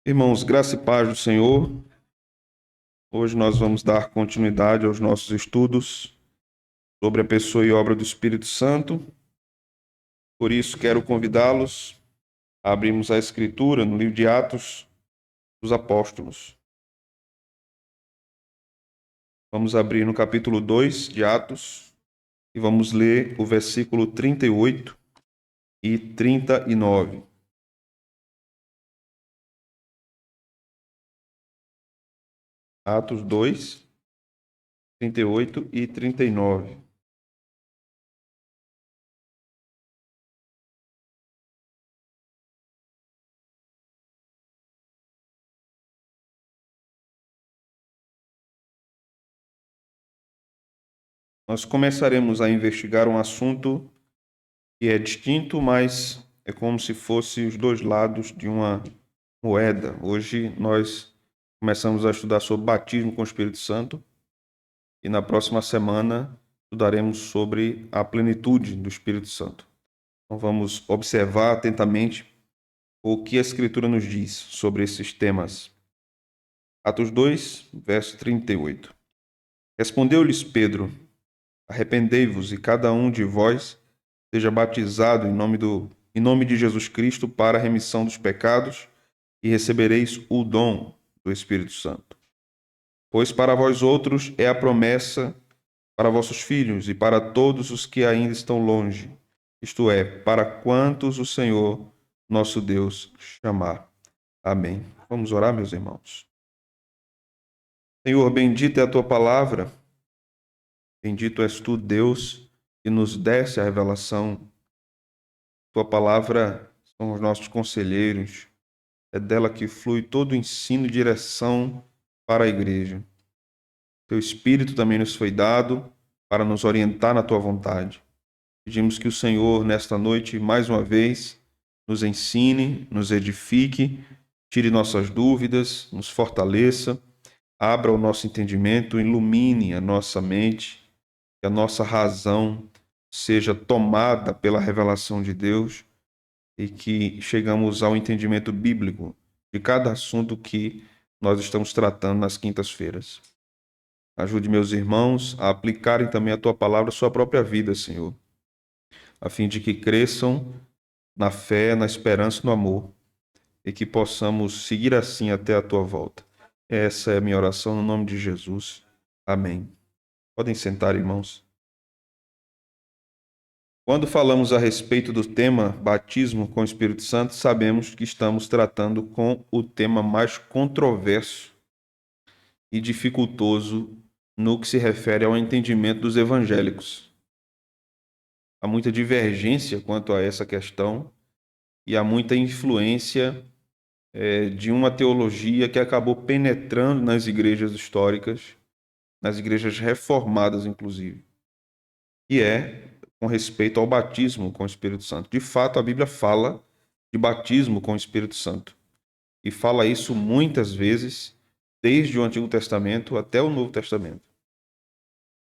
Irmãos, graça e paz do Senhor. Hoje nós vamos dar continuidade aos nossos estudos sobre a pessoa e obra do Espírito Santo. Por isso, quero convidá-los a abrirmos a Escritura no livro de Atos dos Apóstolos. Vamos abrir no capítulo 2 de Atos e vamos ler o versículo 38 e 39. Atos 2, 38 e 39. Nós começaremos a investigar um assunto que é distinto, mas é como se fossem os dois lados de uma moeda. Hoje nós começamos a estudar sobre batismo com o Espírito Santo e na próxima semana estudaremos sobre a plenitude do Espírito Santo. Então vamos observar atentamente o que a Escritura nos diz sobre esses temas. Atos 2, verso 38. Respondeu-lhes Pedro: Arrependei-vos e cada um de vós seja batizado em nome de Jesus Cristo para a remissão dos pecados e recebereis o dom do Espírito Santo. Pois para vós outros é a promessa para vossos filhos e para todos os que ainda estão longe, isto é, para quantos o Senhor nosso Deus chamar. Amém. Vamos orar, meus irmãos. Senhor, bendita é a tua palavra, bendito és tu, Deus, que nos desse a revelação. Tua palavra são os nossos conselheiros, é dela que flui todo o ensino e direção para a igreja. Teu Espírito também nos foi dado para nos orientar na tua vontade. Pedimos que o Senhor, nesta noite, mais uma vez, nos ensine, nos edifique, tire nossas dúvidas, nos fortaleça, abra o nosso entendimento, ilumine a nossa mente, que a nossa razão seja tomada pela revelação de Deus e que chegamos ao entendimento bíblico de cada assunto que nós estamos tratando nas quintas-feiras. Ajude meus irmãos a aplicarem também a tua palavra à sua própria vida, Senhor, a fim de que cresçam na fé, na esperança e no amor, e que possamos seguir assim até a tua volta. Essa é a minha oração no nome de Jesus. Amém. Podem sentar, irmãos. Quando falamos a respeito do tema batismo com o Espírito Santo, sabemos que estamos tratando com o tema mais controverso e dificultoso no que se refere ao entendimento dos evangélicos. Há muita divergência quanto a essa questão e há muita influência de uma teologia que acabou penetrando nas igrejas históricas, nas igrejas reformadas, inclusive, que é com respeito ao batismo com o Espírito Santo. De fato, a Bíblia fala de batismo com o Espírito Santo e fala isso muitas vezes, desde o Antigo Testamento até o Novo Testamento.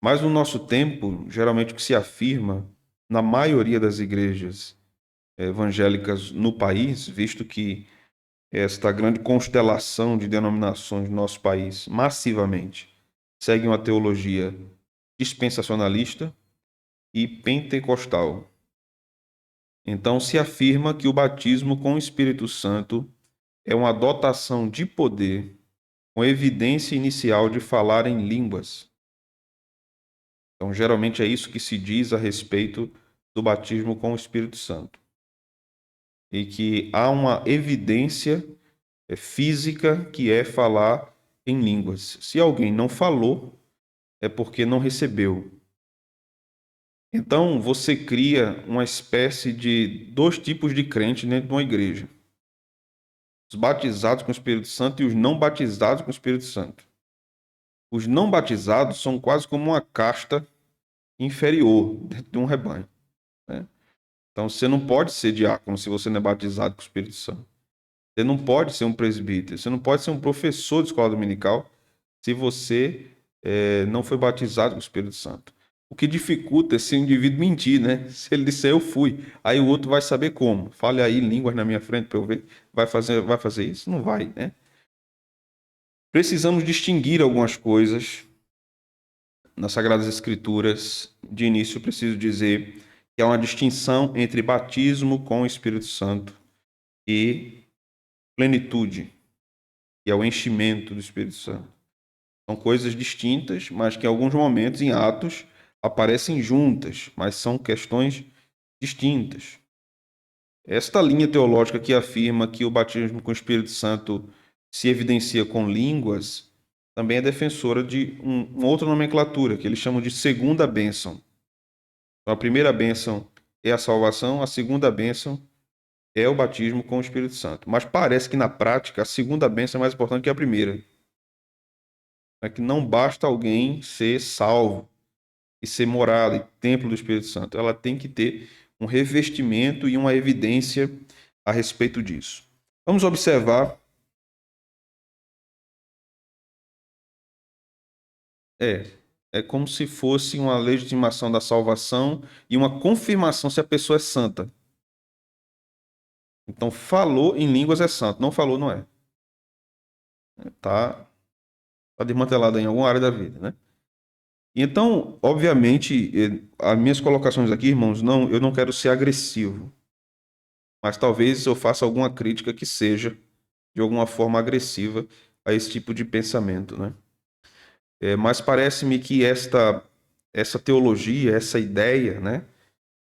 Mas no nosso tempo, geralmente o que se afirma na maioria das igrejas evangélicas no país, visto que esta grande constelação de denominações no nosso país, massivamente, segue uma teologia dispensacionalista e pentecostal. Então, se afirma que o batismo com o Espírito Santo é uma dotação de poder com evidência inicial de falar em línguas. Então, geralmente é isso que se diz a respeito do batismo com o Espírito Santo. E que há uma evidência física que é falar em línguas. Se alguém não falou, é porque não recebeu. Então, você cria uma espécie de dois tipos de crente dentro de uma igreja: os batizados com o Espírito Santo e os não batizados com o Espírito Santo. Os não batizados são quase como uma casta inferior dentro de um rebanho, né? Então, você não pode ser diácono se você não é batizado com o Espírito Santo. Você não pode ser um presbítero. Você não pode ser um professor de escola dominical se você não foi batizado com o Espírito Santo. O que dificulta é se o indivíduo mentir, né? Se ele disser eu fui, aí o outro vai saber como. Fale aí línguas na minha frente para eu ver. Vai fazer isso? Não vai, né? Precisamos distinguir algumas coisas nas Sagradas Escrituras. De início, preciso dizer que há uma distinção entre batismo com o Espírito Santo e plenitude, que é o enchimento do Espírito Santo. São coisas distintas, mas que em alguns momentos, em Atos, aparecem juntas, mas são questões distintas. Esta linha teológica que afirma que o batismo com o Espírito Santo se evidencia com línguas, também é defensora de uma outra nomenclatura, que eles chamam de segunda bênção. Então, a primeira bênção é a salvação, a segunda bênção é o batismo com o Espírito Santo. Mas parece que na prática a segunda bênção é mais importante que a primeira. É que não basta alguém ser salvo e ser morada e templo do Espírito Santo. Ela tem que ter um revestimento e uma evidência a respeito disso. Vamos observar. É como se fosse uma legitimação da salvação e uma confirmação se a pessoa é santa. Então, falou em línguas é santo, não falou não é. Tá desmantelado em alguma área da vida, né? Então, obviamente, as minhas colocações aqui, irmãos, eu não quero ser agressivo, mas talvez eu faça alguma crítica que seja de alguma forma agressiva a esse tipo de pensamento, né? Mas parece-me que essa teologia, essa ideia, né,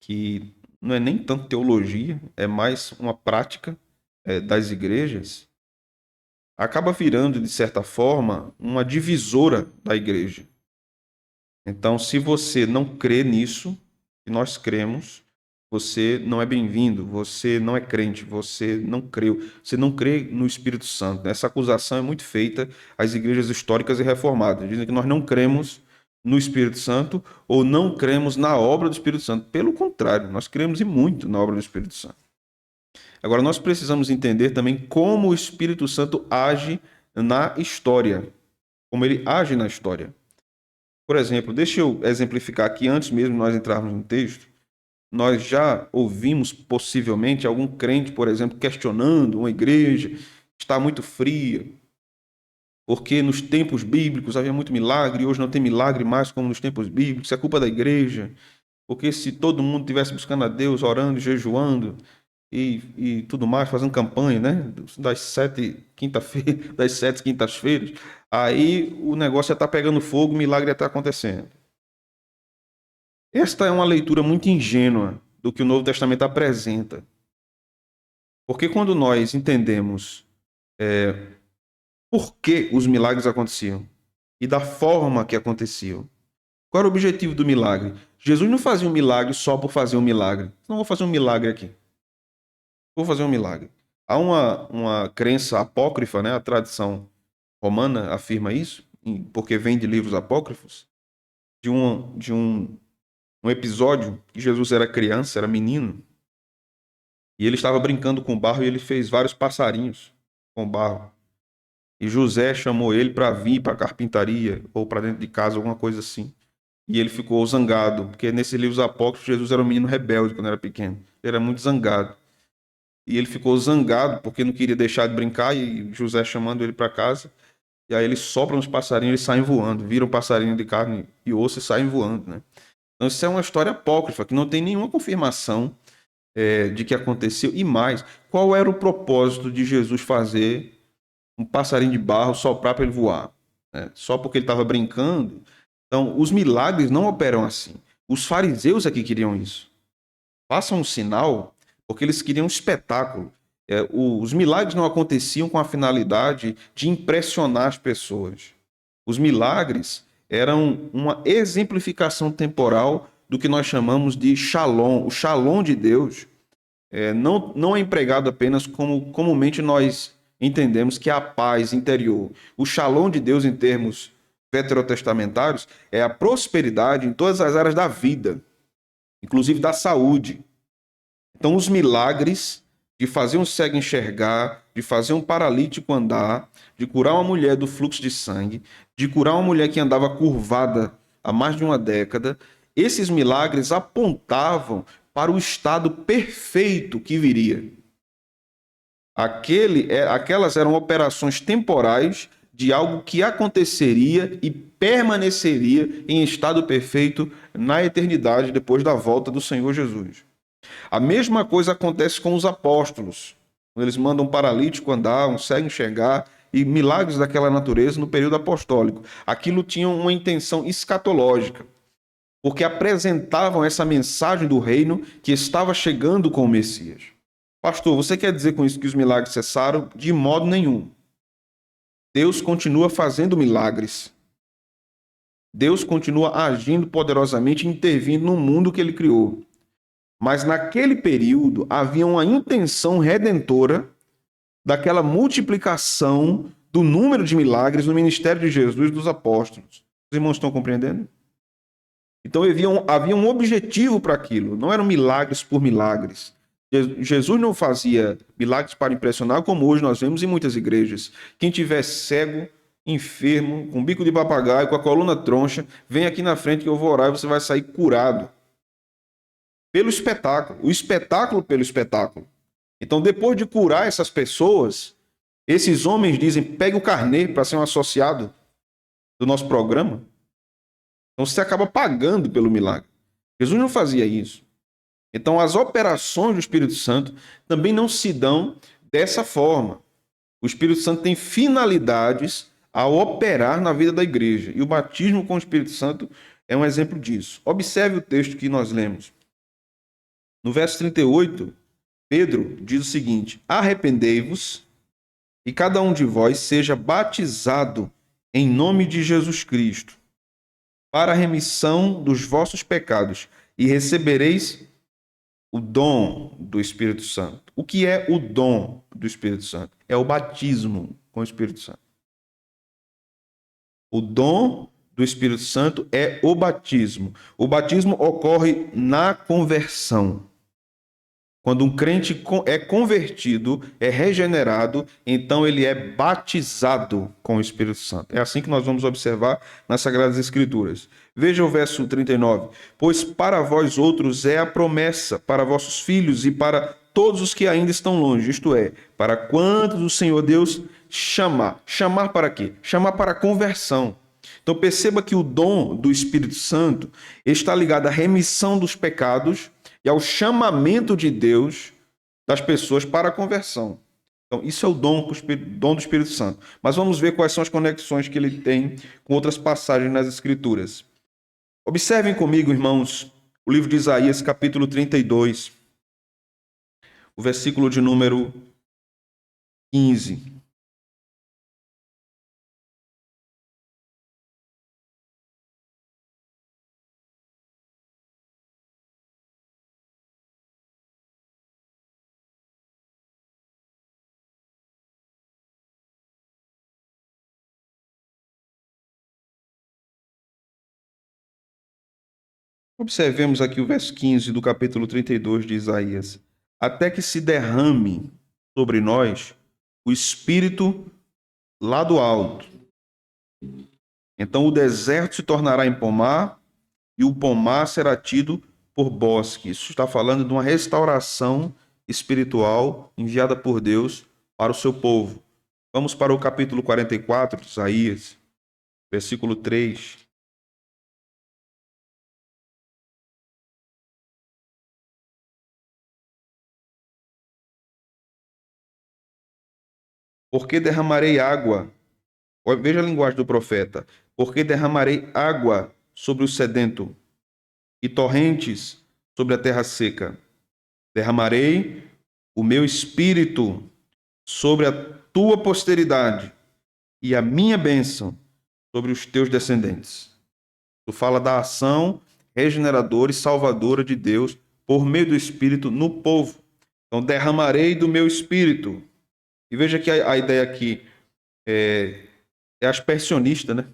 que não é nem tanto teologia, é mais uma prática das igrejas, acaba virando, de certa forma, uma divisora da igreja. Então, se você não crê nisso, que nós cremos, você não é bem-vindo, você não é crente, você não creu, você não crê no Espírito Santo. Essa acusação é muito feita às igrejas históricas e reformadas. Dizem que nós não cremos no Espírito Santo ou não cremos na obra do Espírito Santo. Pelo contrário, nós cremos e muito na obra do Espírito Santo. Agora, nós precisamos entender também como o Espírito Santo age na história, como ele age na história. Por exemplo, deixa eu exemplificar aqui, antes mesmo de nós entrarmos no texto, nós já ouvimos possivelmente algum crente, por exemplo, questionando uma igreja que está muito fria, porque nos tempos bíblicos havia muito milagre e hoje não tem milagre mais como nos tempos bíblicos, isso é culpa da igreja, porque se todo mundo estivesse buscando a Deus, orando, jejuando e tudo mais, fazendo campanha, né, das 7 quintas-feiras, aí o negócio já está pegando fogo, o milagre já está acontecendo. Esta é uma leitura muito ingênua do que o Novo Testamento apresenta. Porque quando nós entendemos por que os milagres aconteciam e da forma que aconteciam, qual era o objetivo do milagre? Jesus não fazia um milagre só por fazer um milagre. Não vou fazer um milagre aqui. Vou fazer um milagre. Há uma crença apócrifa, né? A tradição romana afirma isso, porque vem de livros apócrifos, de um episódio que Jesus era criança, era menino, e ele estava brincando com barro e ele fez vários passarinhos com barro. E José chamou ele para vir para a carpintaria ou para dentro de casa, alguma coisa assim. E ele ficou zangado, porque nesses livros apócrifos Jesus era um menino rebelde quando era pequeno. Ele era muito zangado. E ele ficou zangado porque não queria deixar de brincar e José chamando ele para casa. E aí ele sopra nos passarinhos e eles saem voando. Viram um passarinho de carne e osso e saem voando, né? Então isso é uma história apócrifa que não tem nenhuma confirmação de que aconteceu. E mais, qual era o propósito de Jesus fazer um passarinho de barro soprar para ele voar? Só porque ele estava brincando? Então, os milagres não operam assim. Os fariseus é que queriam isso. Façam um sinal, porque eles queriam um espetáculo. Os milagres não aconteciam com a finalidade de impressionar as pessoas. Os milagres eram uma exemplificação temporal do que nós chamamos de shalom. O shalom de Deus não é empregado apenas como comumente nós entendemos que é a paz interior. O shalom de Deus, em termos veterotestamentários, é a prosperidade em todas as áreas da vida, inclusive da saúde. Então, os milagres de fazer um cego enxergar, de fazer um paralítico andar, de curar uma mulher do fluxo de sangue, de curar uma mulher que andava curvada há mais de uma década, esses milagres apontavam para o estado perfeito que viria. Aquelas eram operações temporais de algo que aconteceria e permaneceria em estado perfeito na eternidade depois da volta do Senhor Jesus. A mesma coisa acontece com os apóstolos. Eles mandam um paralítico andar, um cego enxergar, e milagres daquela natureza no período apostólico. Aquilo tinha uma intenção escatológica, porque apresentavam essa mensagem do reino que estava chegando com o Messias. Pastor, você quer dizer com isso que os milagres cessaram? De modo nenhum. Deus continua fazendo milagres. Deus continua agindo poderosamente, intervindo no mundo que ele criou. Mas naquele período havia uma intenção redentora daquela multiplicação do número de milagres no ministério de Jesus e dos apóstolos. Os irmãos estão compreendendo? Então havia um objetivo para aquilo, não eram milagres por milagres. Jesus não fazia milagres para impressionar, como hoje nós vemos em muitas igrejas. Quem tiver cego, enfermo, com bico de papagaio, com a coluna troncha, vem aqui na frente que eu vou orar e você vai sair curado. Pelo espetáculo, o espetáculo pelo espetáculo. Então, depois de curar essas pessoas, esses homens dizem, pegue o carnê para ser um associado do nosso programa. Então, você acaba pagando pelo milagre. Jesus não fazia isso. Então, as operações do Espírito Santo também não se dão dessa forma. O Espírito Santo tem finalidades ao operar na vida da igreja. E o batismo com o Espírito Santo é um exemplo disso. Observe o texto que nós lemos. No verso 38, Pedro diz o seguinte: arrependei-vos e cada um de vós seja batizado em nome de Jesus Cristo para a remissão dos vossos pecados e recebereis o dom do Espírito Santo. O que é o dom do Espírito Santo? É o batismo com o Espírito Santo. O dom do Espírito Santo é o batismo. O batismo ocorre na conversão. Quando um crente é convertido, é regenerado, então ele é batizado com o Espírito Santo. É assim que nós vamos observar nas Sagradas Escrituras. Veja o verso 39. Pois para vós outros é a promessa, para vossos filhos e para todos os que ainda estão longe, isto é, para quantos o Senhor Deus chamar. Chamar para quê? Chamar para a conversão. Então perceba que o dom do Espírito Santo está ligado à remissão dos pecados e ao chamamento de Deus das pessoas para a conversão. Então, isso é o dom do Espírito Santo. Mas vamos ver quais são as conexões que ele tem com outras passagens nas Escrituras. Observem comigo, irmãos, o livro de Isaías, capítulo 32, o versículo de número 15. Observemos aqui o verso 15 do capítulo 32 de Isaías. Até que se derrame sobre nós o Espírito lá do alto. Então o deserto se tornará em pomar e o pomar será tido por bosque. Isso está falando de uma restauração espiritual enviada por Deus para o seu povo. Vamos para o capítulo 44 de Isaías, versículo 3. Porque derramarei água. Veja a linguagem do profeta. Porque derramarei água sobre o sedento e torrentes sobre a terra seca. Derramarei o meu espírito sobre a tua posteridade e a minha bênção sobre os teus descendentes. Tu fala da ação regeneradora e salvadora de Deus por meio do Espírito no povo. Então, derramarei do meu Espírito. E veja que a ideia aqui é aspersionista, né?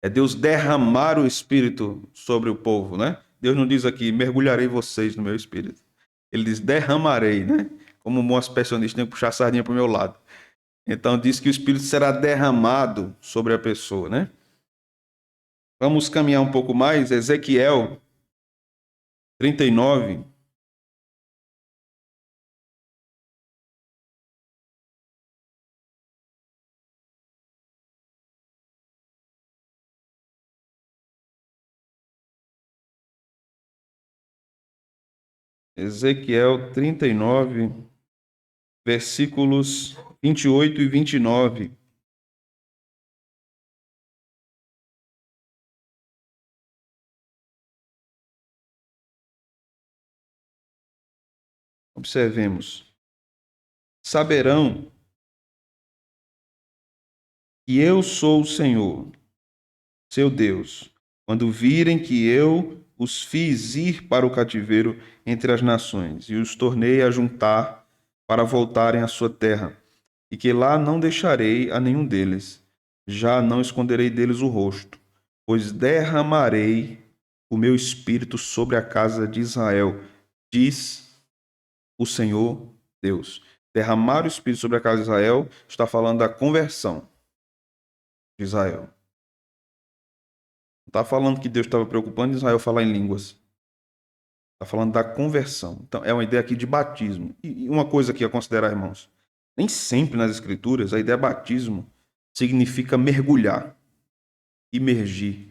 É Deus derramar o Espírito sobre o povo, né? Deus não diz aqui, mergulharei vocês no meu Espírito. Ele diz, derramarei, né? Como um bom aspersionista, tem que puxar a sardinha para o meu lado. Então, diz que o Espírito será derramado sobre a pessoa, né? Vamos caminhar um pouco mais. Ezequiel 39. Ezequiel 39, versículos 28 e 29. Observemos. Saberão que eu sou o Senhor, seu Deus, quando virem que eu os fiz ir para o cativeiro entre as nações e os tornei a juntar para voltarem à sua terra, e que lá não deixarei a nenhum deles, já não esconderei deles o rosto, pois derramarei o meu espírito sobre a casa de Israel, diz o Senhor Deus. Derramar o espírito sobre a casa de Israel está falando da conversão de Israel. Não está falando que Deus estava preocupando em Israel falar em línguas. Está falando da conversão. Então, é uma ideia aqui de batismo. E uma coisa aqui a considerar, irmãos. Nem sempre nas Escrituras a ideia batismo significa mergulhar, imergir.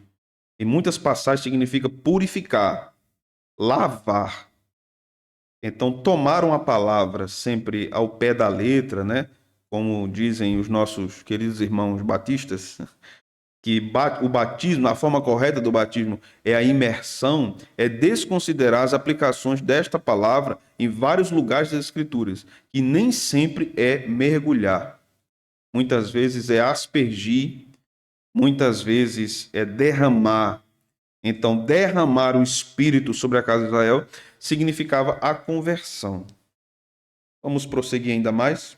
Em muitas passagens significa purificar, lavar. Então, tomaram a palavra sempre ao pé da letra, né? Como dizem os nossos queridos irmãos batistas, que o batismo, a forma correta do batismo é a imersão, é desconsiderar as aplicações desta palavra em vários lugares das Escrituras, que nem sempre é mergulhar. Muitas vezes é aspergir, muitas vezes é derramar. Então, derramar o Espírito sobre a casa de Israel significava a conversão. Vamos prosseguir ainda mais?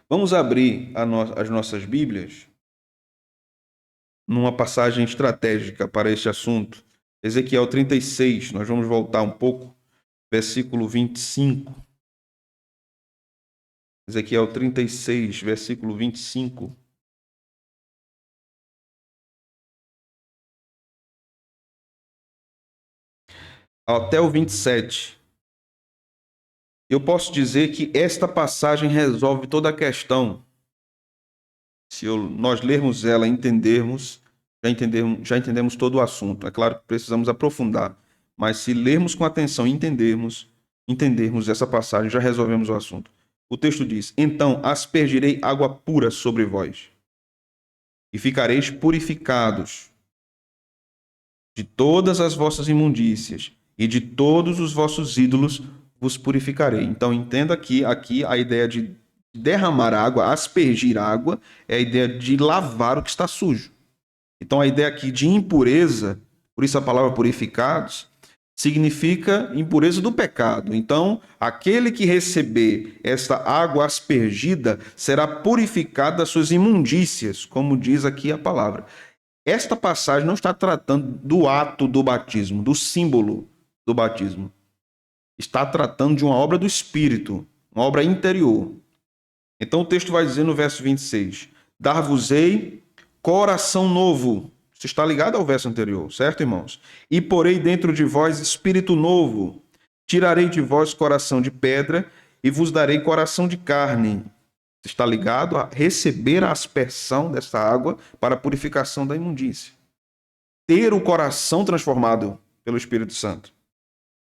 Vamos abrir as nossas Bíblias numa passagem estratégica para este assunto. Ezequiel 36, nós vamos voltar um pouco, versículo 25. Ezequiel 36, versículo 25. Até o 27. Eu posso dizer que esta passagem resolve toda a questão. Se nós lermos ela e entendermos, já entendemos todo o assunto. É claro que precisamos aprofundar, mas se lermos com atenção e entendermos essa passagem, já resolvemos o assunto. O texto diz: então aspergirei água pura sobre vós, e ficareis purificados de todas as vossas imundícias, e de todos os vossos ídolos vos purificarei. Então entenda que aqui a ideia de derramar água, aspergir água, é a ideia de lavar o que está sujo. Então a ideia aqui de impureza, por isso a palavra purificados, significa impureza do pecado. Então, aquele que receber esta água aspergida será purificado das suas imundícias, como diz aqui a palavra. Esta passagem não está tratando do ato do batismo, do símbolo do batismo. Está tratando de uma obra do Espírito, uma obra interior. Então o texto vai dizer no verso 26, dar-vos-ei coração novo. Isso está ligado ao verso anterior, certo, irmãos? E porei dentro de vós espírito novo. Tirarei de vós coração de pedra e vos darei coração de carne. Está ligado a receber a aspersão dessa água para a purificação da imundícia. Ter o coração transformado pelo Espírito Santo.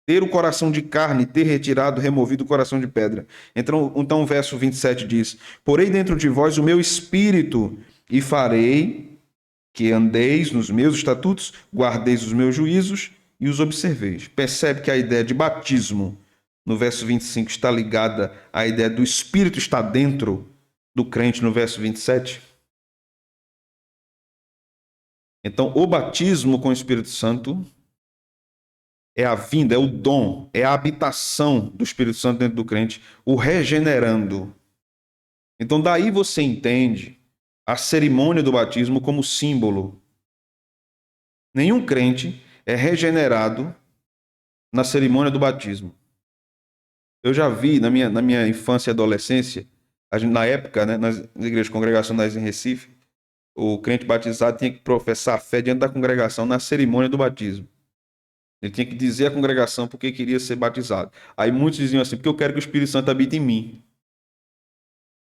Ter o coração de carne, ter retirado, removido o coração de pedra. Então o verso 27 diz: porei dentro de vós o meu espírito e farei que andeis nos meus estatutos, guardeis os meus juízos e os observeis. Percebe que a ideia de batismo, no verso 25, está ligada à ideia do Espírito estar dentro do crente, no verso 27? Então, o batismo com o Espírito Santo é a vinda, é o dom, é a habitação do Espírito Santo dentro do crente, o regenerando. Então, daí você entende a cerimônia do batismo como símbolo. Nenhum crente é regenerado na cerimônia do batismo. Eu já vi na minha infância e adolescência, na época, né, nas igrejas congregacionais em Recife, o crente batizado tinha que professar a fé diante da congregação na cerimônia do batismo. Ele tinha que dizer à congregação porque queria ser batizado. Aí muitos diziam assim, porque eu quero que o Espírito Santo habite em mim.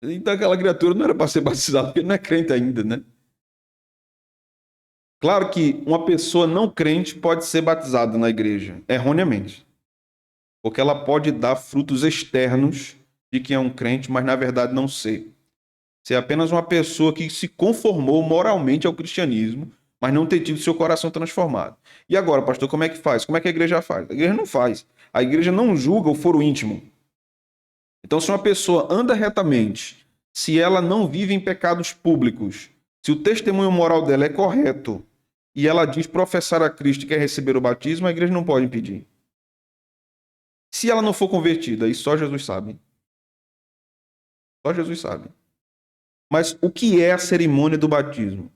Então aquela criatura não era para ser batizada, porque ele não é crente ainda, né? Claro que uma pessoa não crente pode ser batizada na igreja, erroneamente. Porque ela pode dar frutos externos de quem é um crente, mas na verdade não ser. Ser apenas uma pessoa que se conformou moralmente ao cristianismo, mas não ter tido seu coração transformado. E agora, pastor, como é que faz? Como é que a igreja faz? A igreja não faz. A igreja não julga o foro íntimo. Então, se uma pessoa anda retamente, se ela não vive em pecados públicos, se o testemunho moral dela é correto e ela diz professar a Cristo e quer receber o batismo, a igreja não pode impedir. Se ela não for convertida, e só Jesus sabe. Só Jesus sabe. Mas o que é a cerimônia do batismo?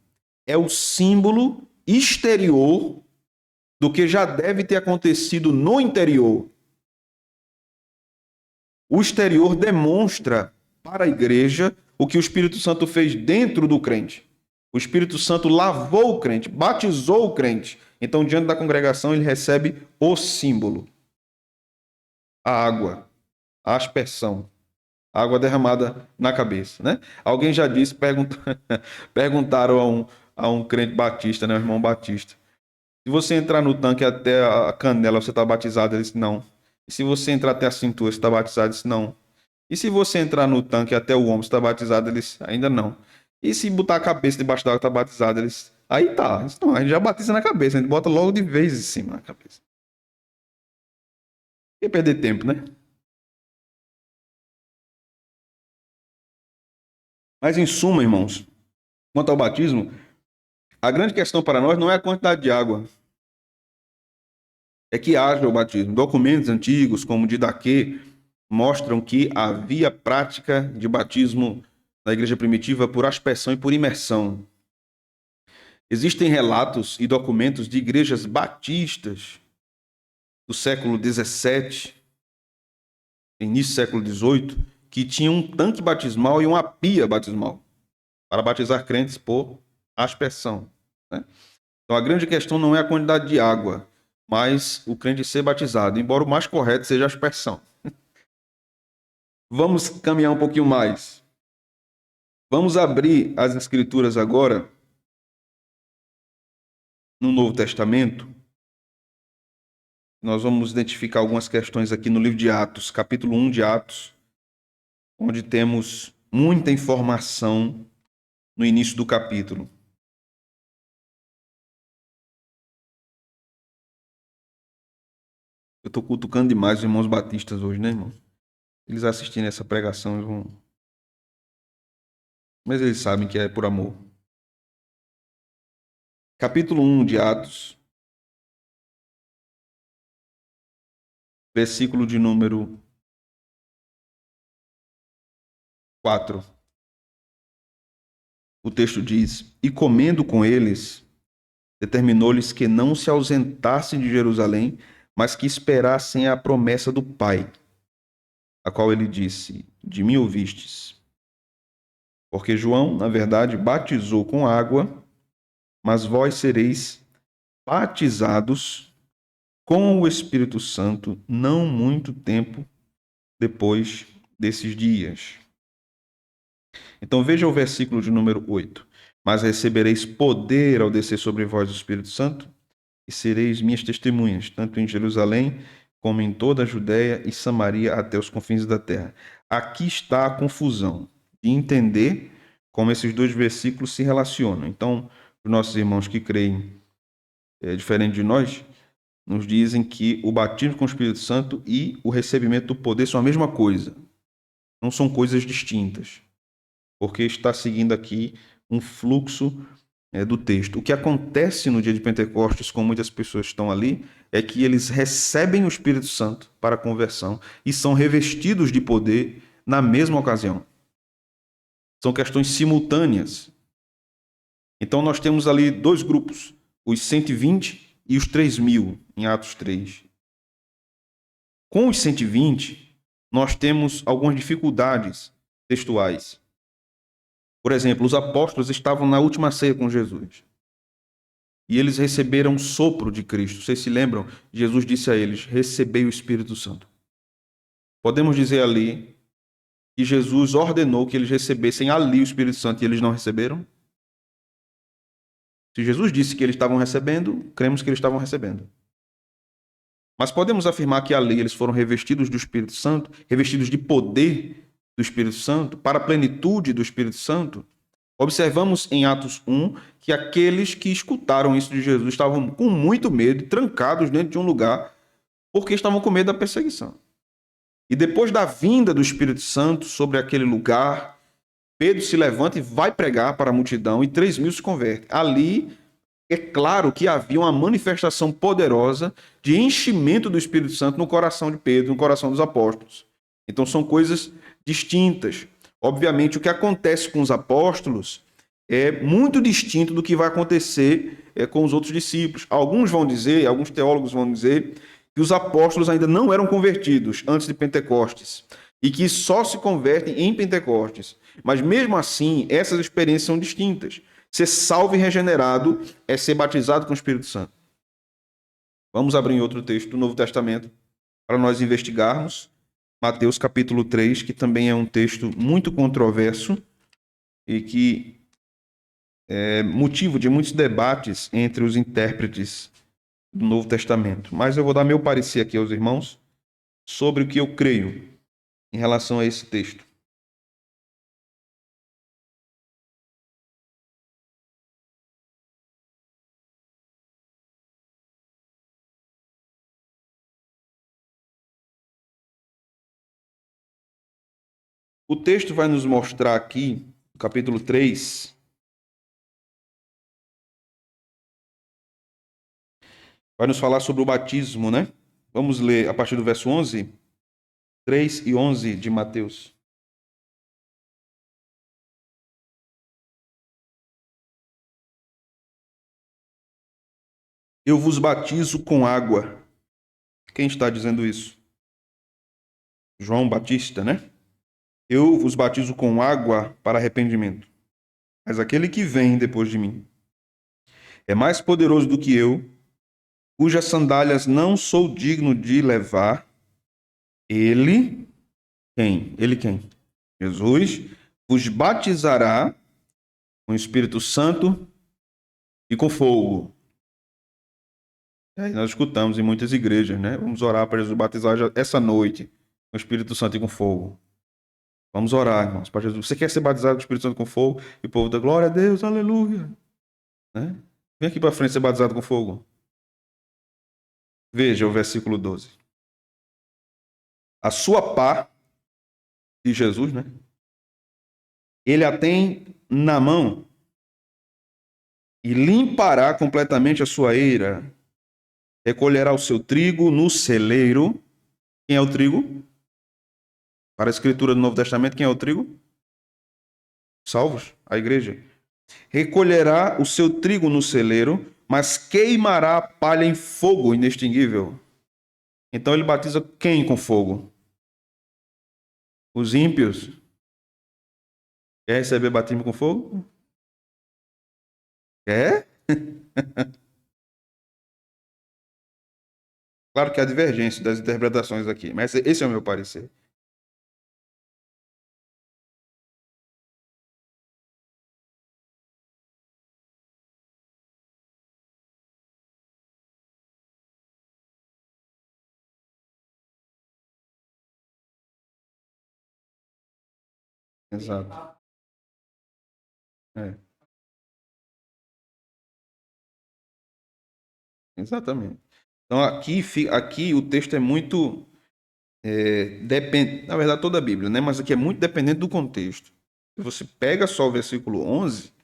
É o símbolo exterior do que já deve ter acontecido no interior. O exterior demonstra para a igreja o que o Espírito Santo fez dentro do crente. O Espírito Santo lavou o crente, batizou o crente. Então, diante da congregação, ele recebe o símbolo: a água, a aspersão, a água derramada na cabeça, né? Alguém já disse, perguntaram a um crente batista, né, um irmão batista: se você entrar no tanque até a canela, você está batizado? Ele disse, não. E se você entrar até a cintura, você está batizado? Ele disse, não. E se você entrar no tanque até o ombro, você está batizado? Ele disse, ainda não. E se botar a cabeça debaixo d'água, está batizado? Ele disse, aí tá. Ele disse, não, a gente já batiza na cabeça, a gente bota logo de vez em cima na cabeça. E perder tempo, né? Mas em suma, irmãos, quanto ao batismo, a grande questão para nós não é a quantidade de água, é que haja o batismo. Documentos antigos, como o Didaquê, mostram que havia prática de batismo na igreja primitiva por aspersão e por imersão. Existem relatos e documentos de igrejas batistas do século XVII, início do século XVIII, que tinham um tanque batismal e uma pia batismal para batizar crentes por aspersão, né? Então a grande questão não é a quantidade de água, mas o crente ser batizado, embora o mais correto seja a aspersão. Vamos caminhar um pouquinho mais. Vamos abrir as Escrituras agora no Novo Testamento. Nós vamos identificar algumas questões aqui no livro de Atos, capítulo 1 de Atos, onde temos muita informação no início do capítulo. Eu estou cutucando demais os irmãos batistas hoje, né, irmão? Eles assistindo essa pregação, eles vão... mas eles sabem que é por amor. Capítulo 1 de Atos, versículo de número 4. O texto diz: E comendo com eles, determinou-lhes que não se ausentassem de Jerusalém, mas que esperassem a promessa do Pai, a qual ele disse: De mim ouvistes. Porque João, na verdade, batizou com água, mas vós sereis batizados com o Espírito Santo não muito tempo depois desses dias. Então veja o versículo de número 8. Mas recebereis poder ao descer sobre vós o Espírito Santo, e sereis minhas testemunhas, tanto em Jerusalém, como em toda a Judéia e Samaria até os confins da terra. Aqui está a confusão de entender como esses dois versículos se relacionam. Então, os nossos irmãos que creem diferente de nós, nos dizem que o batismo com o Espírito Santo e o recebimento do poder são a mesma coisa. Não são coisas distintas, porque está seguindo aqui um fluxo do texto. O que acontece no dia de Pentecostes com muitas pessoas que estão ali é que eles recebem o Espírito Santo para a conversão e são revestidos de poder na mesma ocasião. São questões simultâneas. Então nós temos ali dois grupos, os 120 e os 3.000, em Atos 3. Com os 120, nós temos algumas dificuldades textuais. Por exemplo, os apóstolos estavam na última ceia com Jesus. E eles receberam o sopro de Cristo. Vocês se lembram? Jesus disse a eles: recebei o Espírito Santo. Podemos dizer ali que Jesus ordenou que eles recebessem ali o Espírito Santo e eles não receberam? Se Jesus disse que eles estavam recebendo, cremos que eles estavam recebendo. Mas podemos afirmar que ali eles foram revestidos do Espírito Santo, revestidos de poder do Espírito Santo, para a plenitude do Espírito Santo? Observamos em Atos 1 que aqueles que escutaram isso de Jesus estavam com muito medo, trancados dentro de um lugar, porque estavam com medo da perseguição. E depois da vinda do Espírito Santo sobre aquele lugar, Pedro se levanta e vai pregar para a multidão e 3.000 se convertem. Ali é claro que havia uma manifestação poderosa de enchimento do Espírito Santo no coração de Pedro, no coração dos apóstolos. Então são coisas distintas. Obviamente, o que acontece com os apóstolos é muito distinto do que vai acontecer com os outros discípulos. Alguns vão dizer, alguns teólogos vão dizer, que os apóstolos ainda não eram convertidos antes de Pentecostes e que só se convertem em Pentecostes. Mas mesmo assim, essas experiências são distintas. Ser salvo e regenerado é ser batizado com o Espírito Santo. Vamos abrir em outro texto do Novo Testamento para nós investigarmos. Mateus capítulo 3, que também é um texto muito controverso e que é motivo de muitos debates entre os intérpretes do Novo Testamento. Mas eu vou dar meu parecer aqui aos irmãos sobre o que eu creio em relação a esse texto. O texto vai nos mostrar aqui, no capítulo 3, vai nos falar sobre o batismo, né? Vamos ler a partir do verso 11, 3 e 11 de Mateus. Eu vos batizo com água. Quem está dizendo isso? João Batista, né? Eu vos batizo com água para arrependimento. Mas aquele que vem depois de mim é mais poderoso do que eu, cujas sandálias não sou digno de levar. Ele, quem? Ele quem? Jesus vos batizará com o Espírito Santo e com fogo. Aí nós escutamos em muitas igrejas, né? Vamos orar para Jesus batizar essa noite com o Espírito Santo e com fogo. Vamos orar, irmãos, para Jesus. Você quer ser batizado com o Espírito Santo com fogo? E o povo da glória a Deus, aleluia. Né? Vem aqui para frente ser batizado com fogo. Veja o versículo 12. A sua pá de Jesus, né? Ele a tem na mão e limpará completamente a sua eira. Recolherá o seu trigo no celeiro. Quem é o trigo? Para a escritura do Novo Testamento, quem é o trigo? Salvos, a igreja. Recolherá o seu trigo no celeiro, mas queimará a palha em fogo inextinguível. Então ele batiza quem com fogo? Os ímpios. Quer receber batismo com fogo? Quer? Claro que há divergência das interpretações aqui, mas esse é o meu parecer. Exato. É, exatamente. Então aqui o texto é muito depende, na verdade toda a Bíblia, né? Mas aqui é muito dependente do contexto. Se você pega só o versículo 11,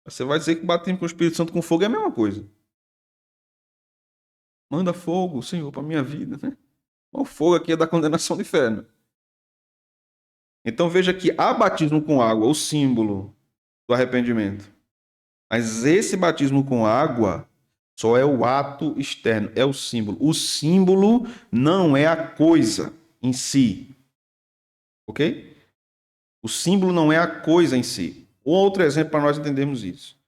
você vai dizer que batismo com o Espírito Santo com fogo é a mesma coisa. Manda fogo, Senhor, para minha vida, né? O fogo aqui é da condenação do inferno. Então veja que há batismo com água, o símbolo do arrependimento. Mas esse batismo com água só é o ato externo, é o símbolo. O símbolo não é a coisa em si. Ok? O símbolo não é a coisa em si. Um outro exemplo para nós entendermos isso.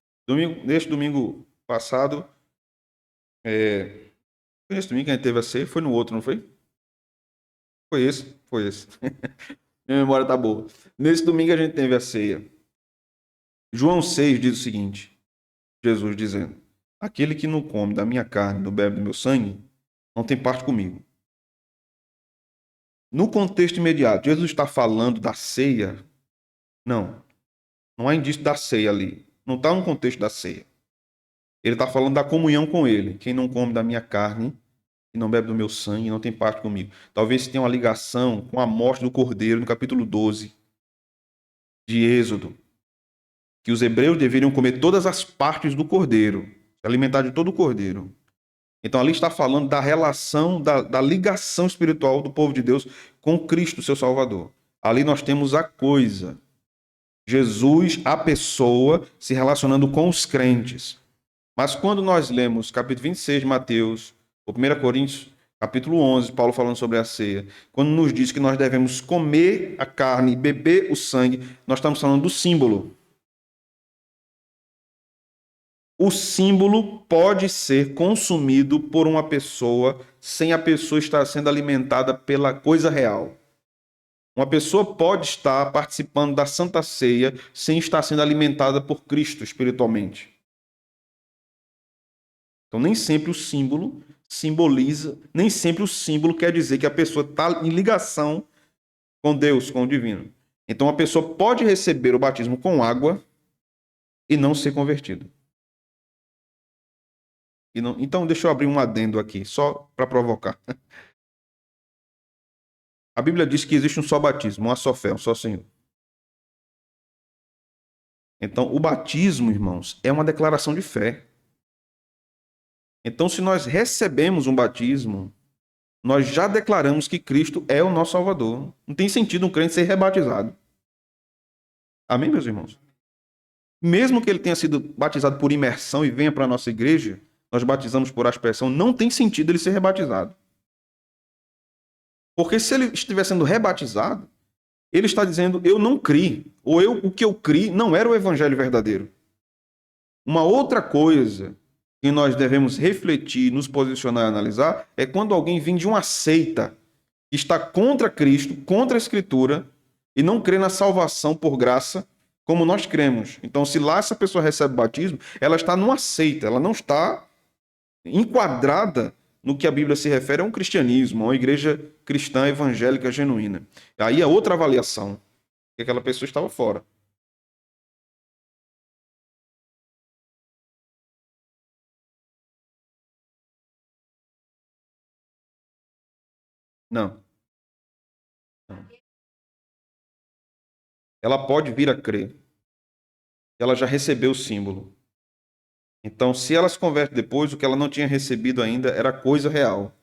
Neste domingo passado, foi nesse domingo que a gente teve a ceia, foi no outro, não foi? Foi esse, foi esse. Minha memória tá boa. Nesse domingo a gente teve a ceia. João 6 diz o seguinte, Jesus dizendo, aquele que não come da minha carne, não bebe do meu sangue, não tem parte comigo. No contexto imediato, Jesus está falando da ceia? Não. Não há indício da ceia ali. Não está no contexto da ceia. Ele está falando da comunhão com ele. Quem não come da minha carne e não bebe do meu sangue não tem parte comigo. Talvez tenha uma ligação com a morte do cordeiro no capítulo 12 de Êxodo. Que os hebreus deveriam comer todas as partes do cordeiro. Se alimentar de todo o cordeiro. Então ali está falando da relação, da ligação espiritual do povo de Deus com Cristo, seu Salvador. Ali nós temos a coisa. Jesus, a pessoa, se relacionando com os crentes. Mas quando nós lemos capítulo 26 de Mateus, ou 1 Coríntios, capítulo 11, Paulo falando sobre a ceia, quando nos diz que nós devemos comer a carne e beber o sangue, nós estamos falando do símbolo. O símbolo pode ser consumido por uma pessoa sem a pessoa estar sendo alimentada pela coisa real. Uma pessoa pode estar participando da Santa Ceia sem estar sendo alimentada por Cristo espiritualmente. Então, nem sempre o símbolo simboliza, nem sempre o símbolo quer dizer que a pessoa está em ligação com Deus, com o divino. Então, a pessoa pode receber o batismo com água e não ser convertida. Então, deixa eu abrir um adendo aqui, só para provocar. A Bíblia diz que existe um só batismo, uma só fé, um só Senhor. Então, o batismo, irmãos, é uma declaração de fé. Então, se nós recebemos um batismo, nós já declaramos que Cristo é o nosso Salvador. Não tem sentido um crente ser rebatizado. Amém, meus irmãos? Mesmo que ele tenha sido batizado por imersão e venha para a nossa igreja, nós batizamos por aspersão, não tem sentido ele ser rebatizado. Porque se ele estiver sendo rebatizado, ele está dizendo, eu não criei, ou o que eu criei não era o evangelho verdadeiro. Uma outra coisa que nós devemos refletir, nos posicionar e analisar é quando alguém vem de uma seita que está contra Cristo, contra a Escritura, e não crê na salvação por graça, como nós cremos. Então, se lá essa pessoa recebe batismo, ela está numa seita, ela não está enquadrada no que a Bíblia se refere a um cristianismo, a uma igreja cristã evangélica genuína. Aí é outra avaliação, que aquela pessoa estava fora. Não. Ela pode vir a crer. Ela já recebeu o símbolo. Então, se ela se converte depois, o que ela não tinha recebido ainda era coisa real.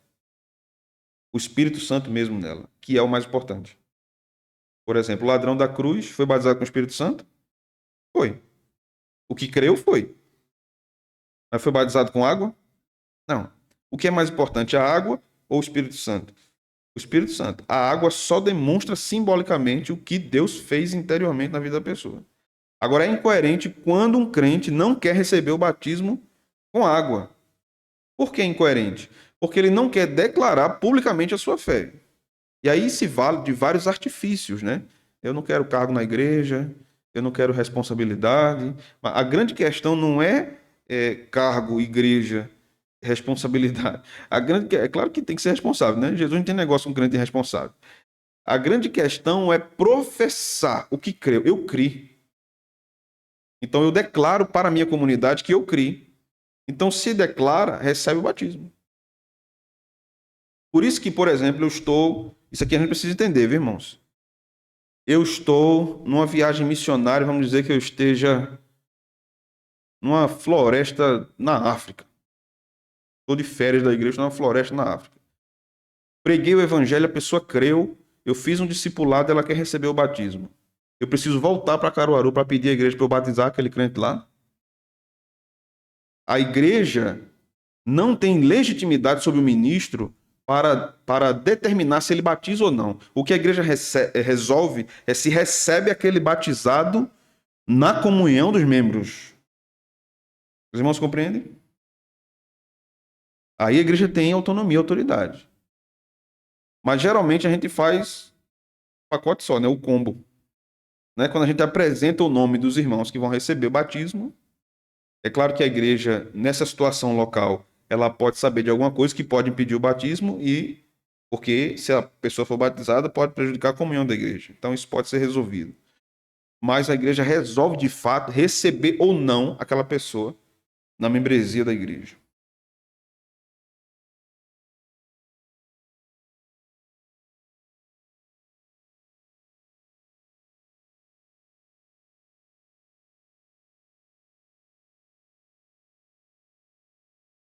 O Espírito Santo mesmo nela, que é o mais importante. Por exemplo, o ladrão da cruz foi batizado com o Espírito Santo? Foi. O que creu foi. Mas foi batizado com água? Não. O que é mais importante, a água ou o Espírito Santo? O Espírito Santo. A água só demonstra simbolicamente o que Deus fez interiormente na vida da pessoa. Agora, é incoerente quando um crente não quer receber o batismo com água. Por que é incoerente? Porque ele não quer declarar publicamente a sua fé. E aí se vale de vários artifícios, né? Eu não quero cargo na igreja, eu não quero responsabilidade. Mas a grande questão não é cargo, igreja, responsabilidade. É claro que tem que ser responsável, né? Jesus não tem negócio com crente irresponsável. A grande questão é professar o que creu. Eu criei. Então eu declaro para a minha comunidade que eu criei. Então se declara, recebe o batismo. Por isso que, por exemplo, isso aqui a gente precisa entender, viu, irmãos? Eu estou numa viagem missionária, vamos dizer que eu esteja numa floresta na África. Estou de férias da igreja, numa floresta na África. Preguei o evangelho, a pessoa creu, eu fiz um discipulado, ela quer receber o batismo. Eu preciso voltar para Caruaru para pedir à igreja para eu batizar aquele crente lá? A igreja não tem legitimidade sobre o ministro para determinar se ele batiza ou não. O que a igreja resolve é se recebe aquele batizado na comunhão dos membros. Os irmãos compreendem? Aí a igreja tem autonomia, autoridade. Mas geralmente a gente faz pacote só, né? O combo. Né? Quando a gente apresenta o nome dos irmãos que vão receber o batismo, é claro que a igreja, nessa situação local, ela pode saber de alguma coisa que pode impedir o batismo e porque se a pessoa for batizada pode prejudicar a comunhão da igreja. Então isso pode ser resolvido. Mas a igreja resolve de fato receber ou não aquela pessoa na membresia da igreja.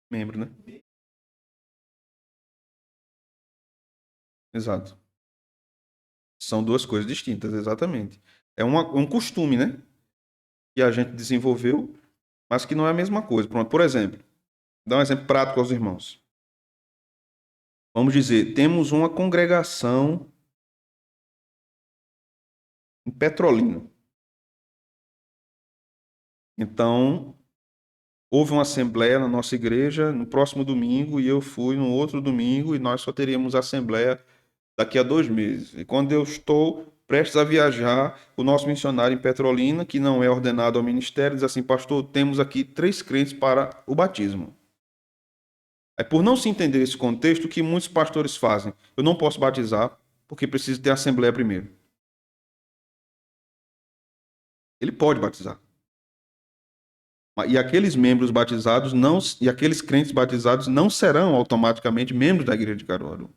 Membro, né? Exato. São duas coisas distintas, exatamente. É um costume, né? Que a gente desenvolveu, mas que não é a mesma coisa. Pronto, por exemplo, dá um exemplo prático aos irmãos. Vamos dizer, temos uma congregação em Petrolina. Então, houve uma assembleia na nossa igreja no próximo domingo e eu fui no outro domingo e nós só teríamos assembleia daqui a 2 meses. E quando eu estou prestes a viajar, o nosso missionário em Petrolina, que não é ordenado ao ministério, diz assim: pastor, temos aqui 3 crentes para o batismo. É por não se entender esse contexto o que muitos pastores fazem. Eu não posso batizar porque preciso ter assembleia primeiro. Ele pode batizar. E aqueles membros batizados não, e aqueles crentes batizados não serão automaticamente membros da igreja de Caruaru.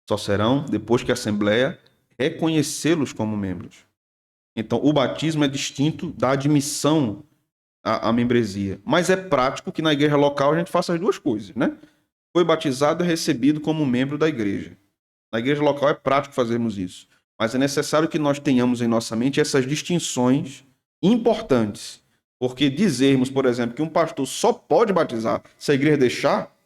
Só serão depois que a Assembleia reconhecê-los como membros. Então, o batismo é distinto da admissão à membresia. Mas é prático que na igreja local a gente faça as duas coisas, né? Foi batizado e recebido como membro da igreja. Na igreja local é prático fazermos isso. Mas é necessário que nós tenhamos em nossa mente essas distinções importantes. Porque dizermos, por exemplo, que um pastor só pode batizar se a igreja deixar,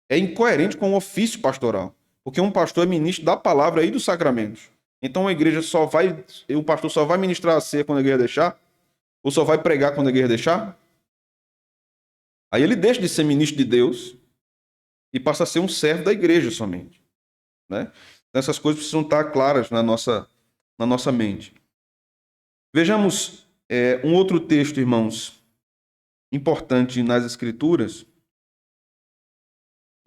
é incoerente com o ofício pastoral. Porque um pastor é ministro da palavra e dos sacramentos. Então a igreja só vai, o pastor só vai ministrar a ceia quando a igreja deixar? Ou só vai pregar quando a igreja deixar? Aí ele deixa de ser ministro de Deus e passa a ser um servo da igreja somente. Né? Então, essas coisas precisam estar claras na nossa mente. Vejamos um outro texto, irmãos, importante nas Escrituras,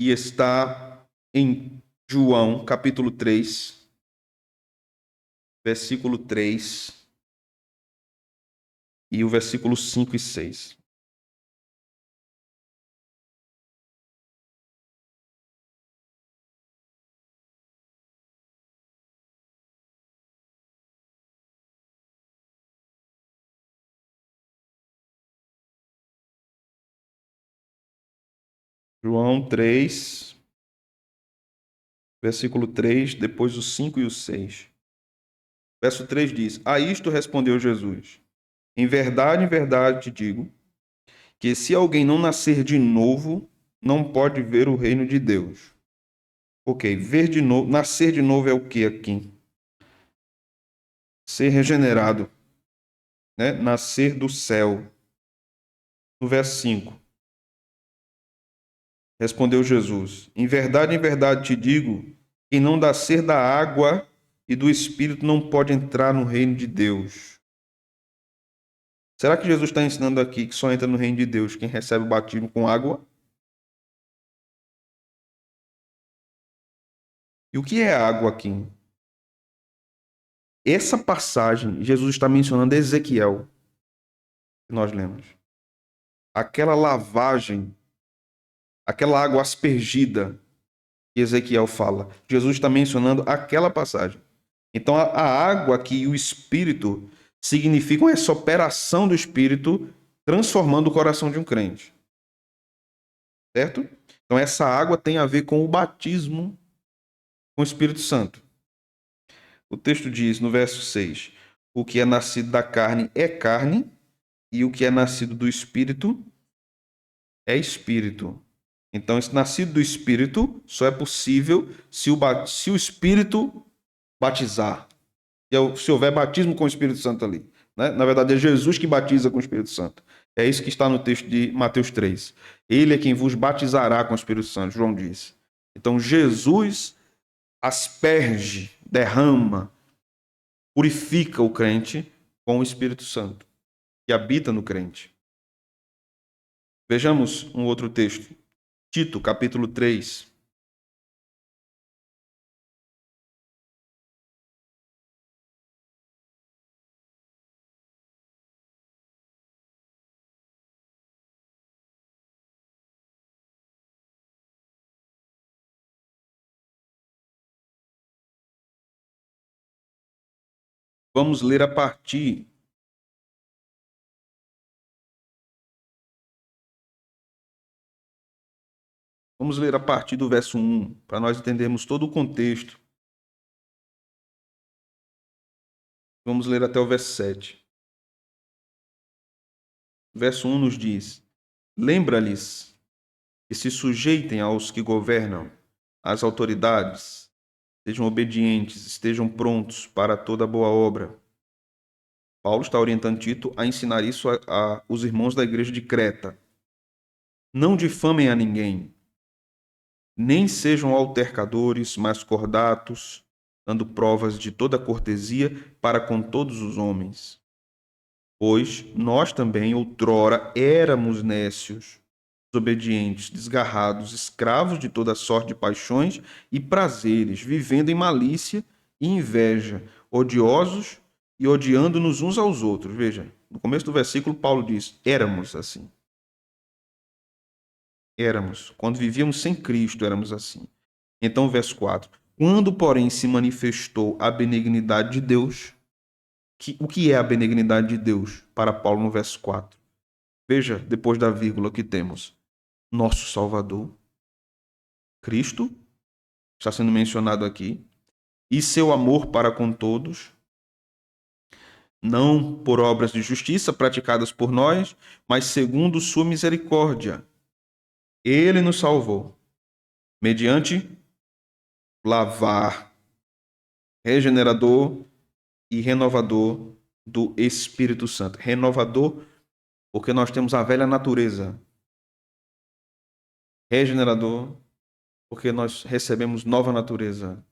e está em João, capítulo 3, versículo 3 e o versículo 5 e 6. João 3, versículo 3, depois o 5 e o 6. Verso 3 diz: A isto respondeu Jesus: em verdade te digo, que se alguém não nascer de novo, não pode ver o reino de Deus. Ok, ver de novo, nascer de novo é o que aqui? Ser regenerado, né? Nascer do céu. No verso 5, respondeu Jesus: em verdade te digo, quem não nascer da água e do Espírito não pode entrar no reino de Deus. Será que Jesus está ensinando aqui que só entra no reino de Deus quem recebe o batismo com água? E o que é água aqui? Essa passagem, Jesus está mencionando Ezequiel, que nós lemos. Aquela lavagem, aquela água aspergida que Ezequiel fala. Jesus está mencionando aquela passagem. Então, a água aqui e o Espírito significam essa operação do Espírito transformando o coração de um crente. Certo? Então, essa água tem a ver com o batismo com o Espírito Santo. O texto diz no verso 6: o que é nascido da carne é carne, e o que é nascido do Espírito é espírito. Então, esse nascido do Espírito só é possível se o Espírito batizar. Se houver batismo com o Espírito Santo ali. Né? Na verdade, é Jesus que batiza com o Espírito Santo. É isso que está no texto de Mateus 3. Ele é quem vos batizará com o Espírito Santo, João diz. Então, Jesus asperge, derrama, purifica o crente com o Espírito Santo, que habita no crente. Vejamos um outro texto. Tito, capítulo 3. Vamos ler a partir Vamos ler a partir do verso 1, para nós entendermos todo o contexto. Vamos ler até o verso 7. O verso 1 nos diz: Lembra-lhes que se sujeitem aos que governam, às autoridades, sejam obedientes, estejam prontos para toda boa obra. Paulo está orientando Tito a ensinar isso a os irmãos da igreja de Creta. Não difamem a ninguém, nem sejam altercadores, mas cordatos, dando provas de toda cortesia para com todos os homens. Pois nós também outrora éramos nécios, desobedientes, desgarrados, escravos de toda sorte de paixões e prazeres, vivendo em malícia e inveja, odiosos e odiando-nos uns aos outros. Veja, no começo do versículo, Paulo diz: éramos assim. Éramos. Quando vivíamos sem Cristo, éramos assim. Então, verso 4. Quando, porém, se manifestou a benignidade de Deus, o que é a benignidade de Deus para Paulo no verso 4? Veja, depois da vírgula que temos: nosso Salvador, Cristo, está sendo mencionado aqui, e seu amor para com todos, não por obras de justiça praticadas por nós, mas segundo sua misericórdia. Ele nos salvou, mediante lavar, regenerador e renovador do Espírito Santo. Renovador, porque nós temos a velha natureza. Regenerador, porque nós recebemos nova natureza.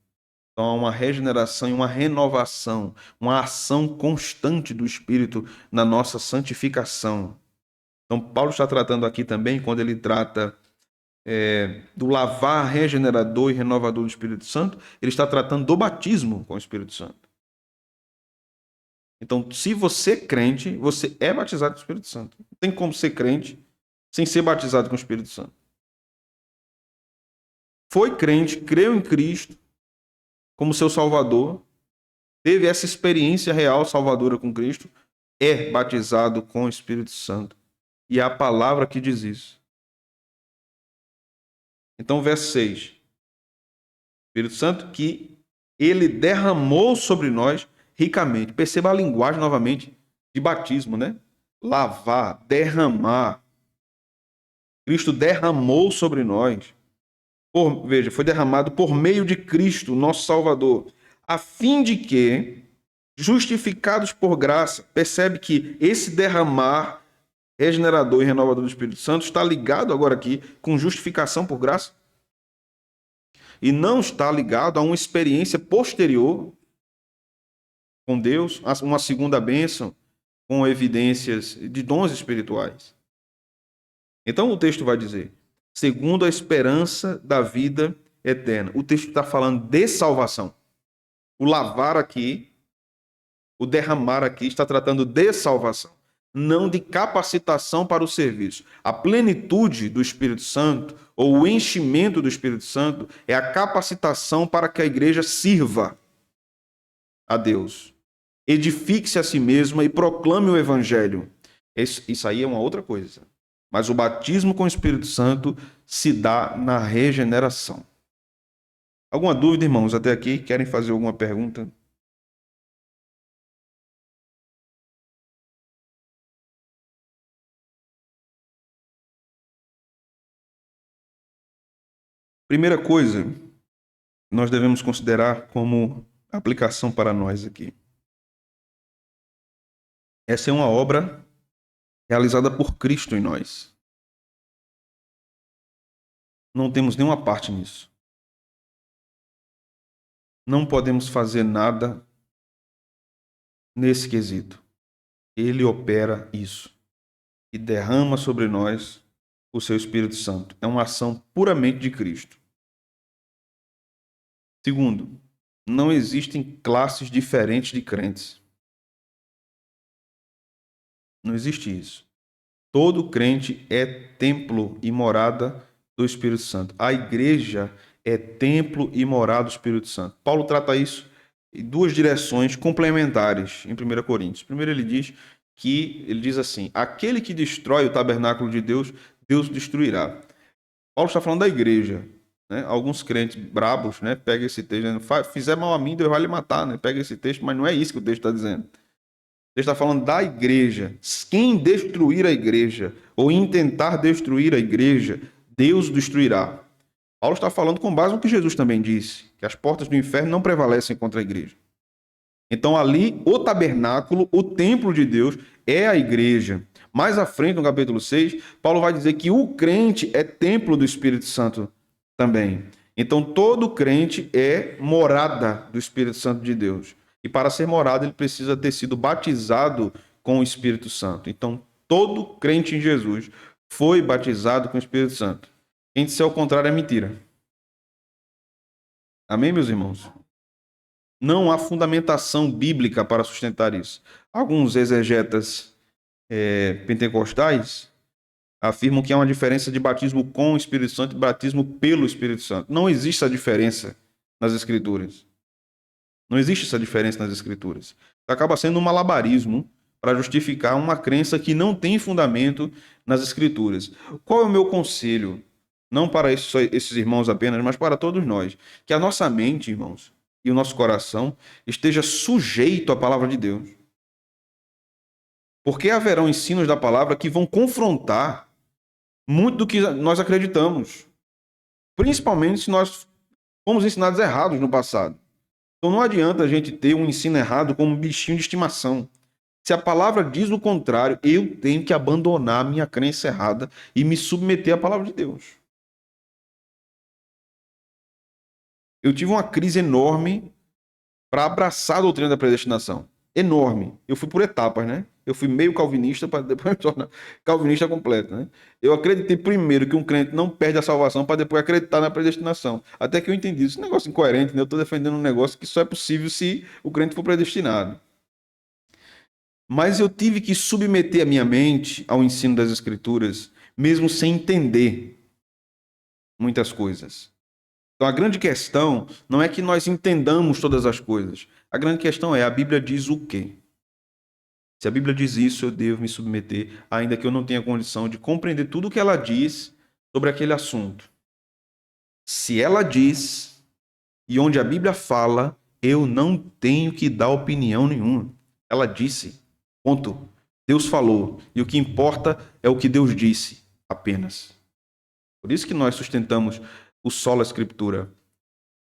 Então, há uma regeneração e uma renovação, uma ação constante do Espírito na nossa santificação. Então, Paulo está tratando aqui também, quando ele trata do lavar regenerador e renovador do Espírito Santo, ele está tratando do batismo com o Espírito Santo. Então, se você é crente, você é batizado com o Espírito Santo. Não tem como ser crente sem ser batizado com o Espírito Santo. Foi crente, creu em Cristo como seu Salvador, teve essa experiência real salvadora com Cristo, é batizado com o Espírito Santo. E é a palavra que diz isso. Então, verso 6. Espírito Santo que ele derramou sobre nós ricamente. Perceba a linguagem novamente de batismo, né? Lavar, derramar. Cristo derramou sobre nós. Veja, foi derramado por meio de Cristo, nosso Salvador, a fim de que, justificados por graça, percebe que esse derramar regenerador e renovador do Espírito Santo está ligado agora aqui com justificação por graça e não está ligado a uma experiência posterior com Deus, uma segunda bênção com evidências de dons espirituais. Então o texto vai dizer, segundo a esperança da vida eterna. O texto está falando de salvação. O lavar aqui, o derramar aqui, está tratando de salvação, não de capacitação para o serviço. A plenitude do Espírito Santo, ou o enchimento do Espírito Santo, é a capacitação para que a igreja sirva a Deus. Edifique-se a si mesma e proclame o Evangelho. Isso aí é uma outra coisa. Mas o batismo com o Espírito Santo se dá na regeneração. Alguma dúvida, irmãos, até aqui? Querem fazer alguma pergunta? Primeira coisa, nós devemos considerar como aplicação para nós aqui. Essa é uma obra realizada por Cristo em nós. Não temos nenhuma parte nisso. Não podemos fazer nada nesse quesito. Ele opera isso e derrama sobre nós o seu Espírito Santo. É uma ação puramente de Cristo. Segundo, não existem classes diferentes de crentes. Não existe isso. Todo crente é templo e morada do Espírito Santo. A igreja é templo e morada do Espírito Santo. Paulo trata isso em duas direções complementares em 1 Coríntios. Primeiro ele diz assim: aquele que destrói o tabernáculo de Deus, Deus destruirá. Paulo está falando da igreja. Né? Alguns crentes brabos, né, pegam esse texto dizendo, fizer mal a mim, Deus vai lhe matar. Né? Pega esse texto, mas não é isso que o texto está dizendo. Ele está falando da igreja. Quem destruir a igreja ou intentar destruir a igreja, Deus destruirá. Paulo está falando com base no que Jesus também disse, que as portas do inferno não prevalecem contra a igreja. Então ali, o tabernáculo, o templo de Deus, é a igreja. Mais à frente, no capítulo 6, Paulo vai dizer que o crente é templo do Espírito Santo também. Então todo crente é morada do Espírito Santo de Deus. E para ser morada, ele precisa ter sido batizado com o Espírito Santo. Então todo crente em Jesus foi batizado com o Espírito Santo. Quem disser o contrário é mentira. Amém, meus irmãos? Não há fundamentação bíblica para sustentar isso. Alguns exegetas pentecostais afirmam que há uma diferença de batismo com o Espírito Santo e batismo pelo Espírito Santo. Não existe essa diferença nas Escrituras. Não existe essa diferença nas Escrituras. Acaba sendo um malabarismo para justificar uma crença que não tem fundamento nas Escrituras. Qual é o meu conselho? Não para esses irmãos apenas, mas para todos nós. Que a nossa mente, irmãos, e o nosso coração esteja sujeito à palavra de Deus. Porque haverão ensinos da palavra que vão confrontar muito do que nós acreditamos. Principalmente se nós fomos ensinados errados no passado. Então não adianta a gente ter um ensino errado como um bichinho de estimação. Se a palavra diz o contrário, eu tenho que abandonar a minha crença errada e me submeter à palavra de Deus. Eu tive uma crise enorme para abraçar a doutrina da predestinação. Enorme. Eu fui por etapas, né? Eu fui meio calvinista para depois me tornar calvinista completo, né? Eu acreditei primeiro que um crente não perde a salvação para depois acreditar na predestinação. Até que eu entendi isso. É um negócio incoerente, né? Eu estou defendendo um negócio que só é possível se o crente for predestinado. Mas eu tive que submeter a minha mente ao ensino das Escrituras, mesmo sem entender muitas coisas. Então a grande questão não é que nós entendamos todas as coisas. A grande questão é, a Bíblia diz o quê? Se a Bíblia diz isso, eu devo me submeter, ainda que eu não tenha condição de compreender tudo o que ela diz sobre aquele assunto. Se ela diz, e onde a Bíblia fala, eu não tenho que dar opinião nenhuma. Ela disse, ponto. Deus falou, e o que importa é o que Deus disse, apenas. Por isso que nós sustentamos o sola Escritura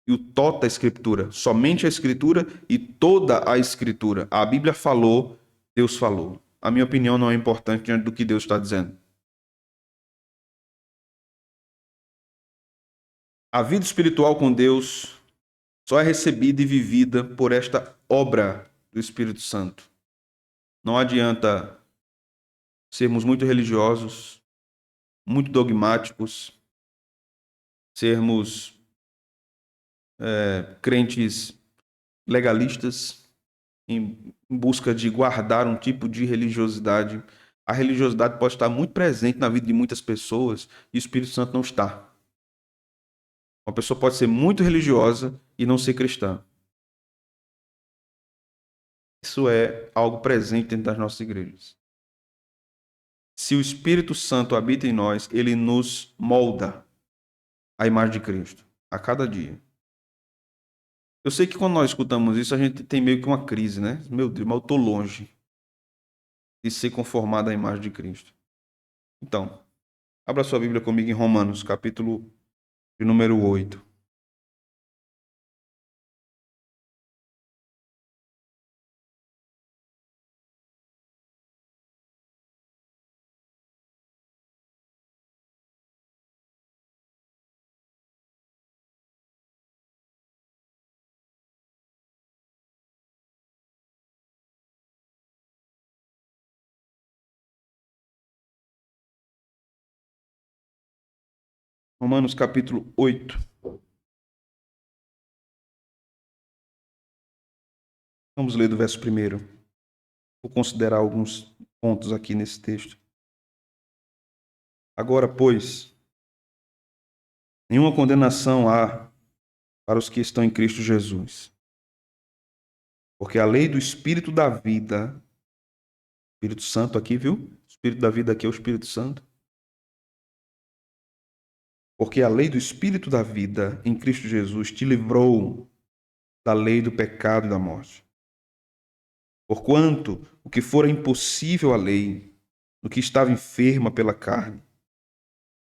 e o tota Escritura, somente a Escritura e toda a Escritura. A Bíblia falou, Deus falou. A minha opinião não é importante diante do que Deus está dizendo. A vida espiritual com Deus só é recebida e vivida por esta obra do Espírito Santo. Não adianta sermos muito religiosos, muito dogmáticos, sermos crentes legalistas em busca de guardar um tipo de religiosidade. A religiosidade pode estar muito presente na vida de muitas pessoas e o Espírito Santo não está. Uma pessoa pode ser muito religiosa e não ser cristã. Isso é algo presente dentro das nossas igrejas. Se o Espírito Santo habita em nós, ele nos molda à imagem de Cristo a cada dia. Eu sei que quando nós escutamos isso, a gente tem meio que uma crise, né? Meu Deus, mas eu estou longe de ser conformado à imagem de Cristo. Então, abra sua Bíblia comigo em Romanos, capítulo de número 8. Romanos capítulo 8. Vamos ler do verso 1. Vou considerar alguns pontos aqui nesse texto. Agora, pois, nenhuma condenação há para os que estão em Cristo Jesus. Porque a lei do Espírito da vida, Espírito Santo aqui, viu? O Espírito da vida aqui é o Espírito Santo. Porque a lei do Espírito da vida em Cristo Jesus te livrou da lei do pecado e da morte. Porquanto o que fora impossível à lei, no que estava enferma pela carne,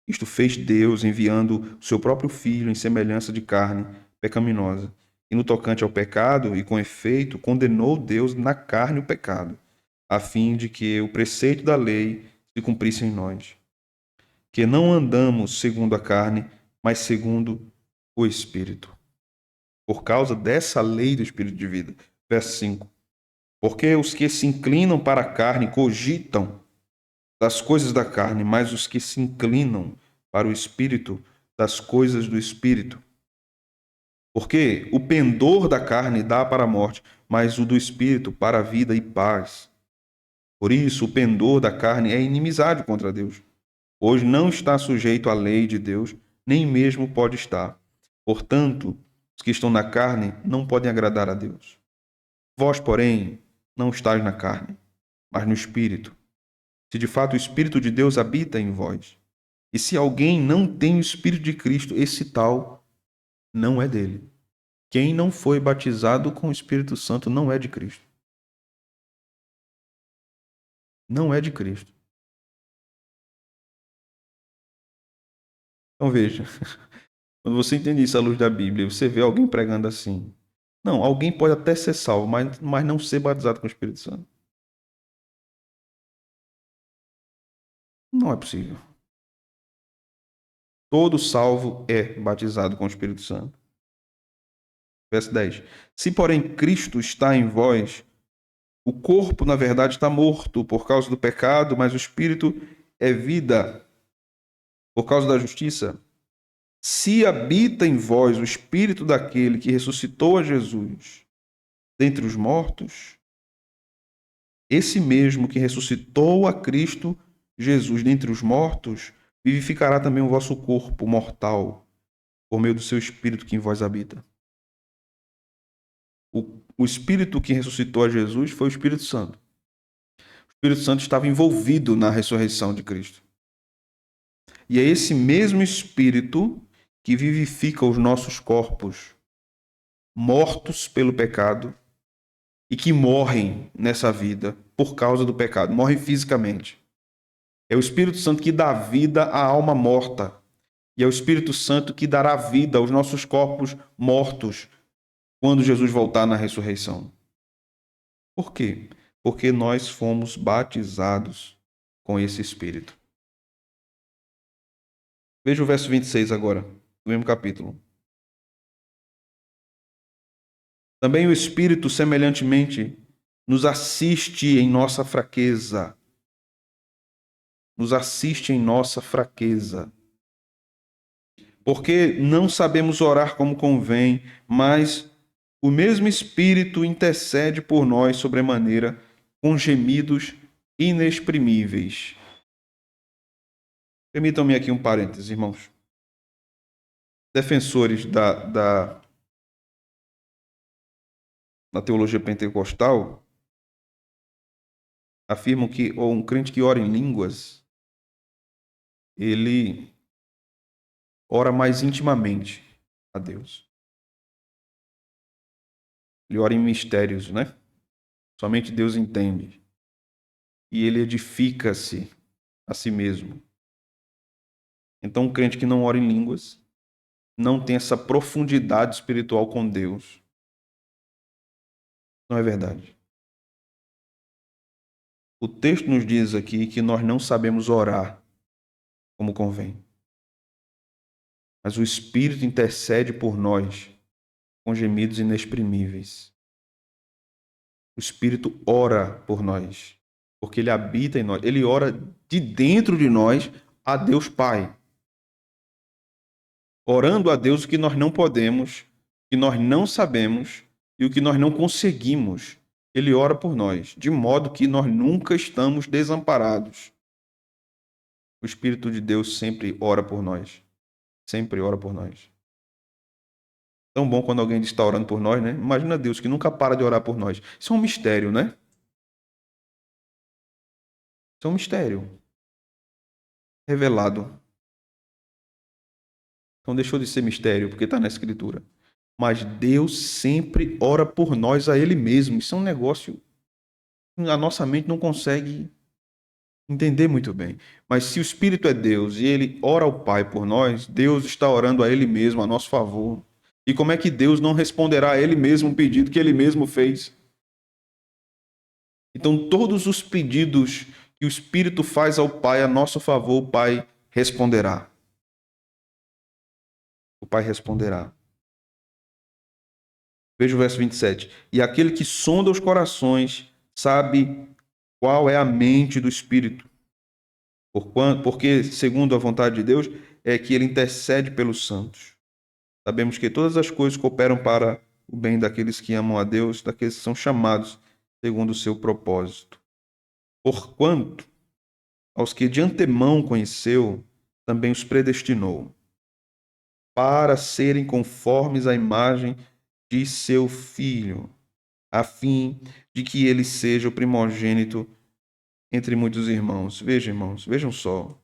isto fez Deus enviando o seu próprio Filho em semelhança de carne pecaminosa. E no tocante ao pecado, e com efeito, condenou Deus na carne o pecado, a fim de que o preceito da lei se cumprisse em nós. Que não andamos segundo a carne, mas segundo o Espírito. Por causa dessa lei do Espírito de vida. Verso 5. Porque os que se inclinam para a carne cogitam das coisas da carne, mas os que se inclinam para o Espírito, das coisas do Espírito. Porque o pendor da carne dá para a morte, mas o do Espírito para a vida e paz. Por isso, o pendor da carne é inimizade contra Deus. Hoje não está sujeito à lei de Deus, nem mesmo pode estar. Portanto, os que estão na carne não podem agradar a Deus. Vós, porém, não estáis na carne, mas no Espírito. Se de fato o Espírito de Deus habita em vós. E se alguém não tem o Espírito de Cristo, esse tal não é dele. Quem não foi batizado com o Espírito Santo não é de Cristo. Não é de Cristo. Então veja, quando você entende isso à luz da Bíblia, você vê alguém pregando assim. Não, alguém pode até ser salvo, mas não ser batizado com o Espírito Santo. Não é possível. Todo salvo é batizado com o Espírito Santo. Verso 10. Se, porém, Cristo está em vós, o corpo, na verdade, está morto por causa do pecado, mas o Espírito é vida por causa da justiça. Se habita em vós o Espírito daquele que ressuscitou a Jesus dentre os mortos, esse mesmo que ressuscitou a Cristo Jesus dentre os mortos, vivificará também o vosso corpo mortal, por meio do seu Espírito que em vós habita. O Espírito que ressuscitou a Jesus foi o Espírito Santo. O Espírito Santo estava envolvido na ressurreição de Cristo. E é esse mesmo Espírito que vivifica os nossos corpos mortos pelo pecado e que morrem nessa vida por causa do pecado, morrem fisicamente. É o Espírito Santo que dá vida à alma morta. E é o Espírito Santo que dará vida aos nossos corpos mortos quando Jesus voltar na ressurreição. Por quê? Porque nós fomos batizados com esse Espírito. Veja o verso 26 agora, do mesmo capítulo. Também o Espírito, semelhantemente, nos assiste em nossa fraqueza. Nos assiste em nossa fraqueza. Porque não sabemos orar como convém, mas o mesmo Espírito intercede por nós sobremaneira com gemidos inexprimíveis. Permitam-me aqui um parênteses, irmãos. Defensores da teologia pentecostal afirmam que um crente que ora em línguas, ele ora mais intimamente a Deus. Ele ora em mistérios, né? Somente Deus entende. E ele edifica-se a si mesmo. Então, um crente que não ora em línguas, não tem essa profundidade espiritual com Deus. Não é verdade. O texto nos diz aqui que nós não sabemos orar como convém. Mas o Espírito intercede por nós com gemidos inexprimíveis. O Espírito ora por nós, porque ele habita em nós. Ele ora de dentro de nós a Deus Pai. Orando a Deus o que nós não podemos, o que nós não sabemos e o que nós não conseguimos. Ele ora por nós, de modo que nós nunca estamos desamparados. O Espírito de Deus sempre ora por nós. Sempre ora por nós. Tão bom quando alguém está orando por nós, né? Imagina Deus que nunca para de orar por nós. Isso é um mistério, né? Isso é um mistério revelado. Então deixou de ser mistério, porque está na Escritura. Mas Deus sempre ora por nós a Ele mesmo. Isso é um negócio que a nossa mente não consegue entender muito bem. Mas se o Espírito é Deus e Ele ora ao Pai por nós, Deus está orando a Ele mesmo, a nosso favor. E como é que Deus não responderá a Ele mesmo um pedido que Ele mesmo fez? Então, todos os pedidos que o Espírito faz ao Pai a nosso favor, o Pai responderá. O Pai responderá. Veja o verso 27. E aquele que sonda os corações sabe qual é a mente do Espírito. Porque, segundo a vontade de Deus, é que ele intercede pelos santos. Sabemos que todas as coisas cooperam para o bem daqueles que amam a Deus, daqueles que são chamados segundo o seu propósito. Porquanto, aos que de antemão conheceu, também os predestinou, para serem conformes à imagem de seu Filho, a fim de que ele seja o primogênito entre muitos irmãos. Vejam, irmãos, vejam só.